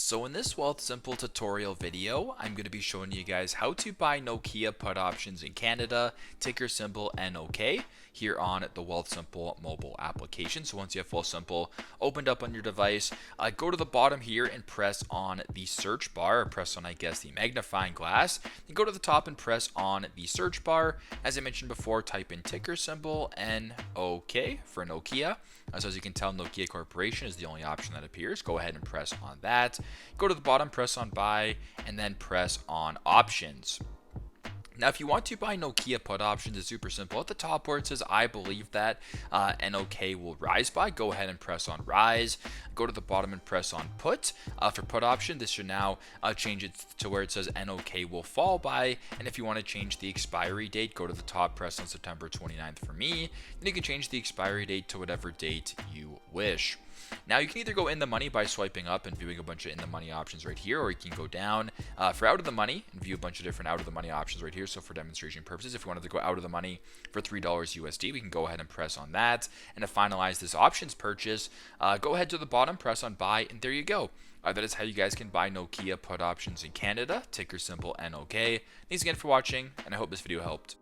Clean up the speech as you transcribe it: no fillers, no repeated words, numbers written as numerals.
So in this Wealthsimple tutorial video, I'm going to be showing you guys how to buy Nokia put options in Canada, ticker symbol NOK, here on the Wealthsimple mobile application. So once you have Wealthsimple opened up on your device, go to the bottom here and press on the search bar, or press on, I guess, the magnifying glass. Then go to the top and press on the search bar. As I mentioned before, type in ticker symbol NOK for Nokia. So as you can tell, Nokia Corporation is the only option that appears. Go ahead and press on that. Go to the bottom, press on buy, and then press on options. Now, if you want to buy Nokia put options, it's super simple. At the top where it says, I believe that NOK will rise by, go ahead and press on rise. Go to the bottom and press on put. For put option, this should now change it to where it says NOK will fall by. And if you want to change the expiry date, go to the top, press on September 29th for me. Then you can change the expiry date to whatever date you wish. Now, you can either go in the money by swiping up and viewing a bunch of in the money options right here, or you can go down for out of the money and view a bunch of different out of the money options right here. So for demonstration purposes, if we wanted to go out of the money for $3 USD, we can go ahead and press on that. And to finalize this options purchase, go ahead to the bottom, press on buy, and there you go. That is how you guys can buy Nokia put options in Canada, ticker symbol NOK. Thanks again for watching, and I hope this video helped.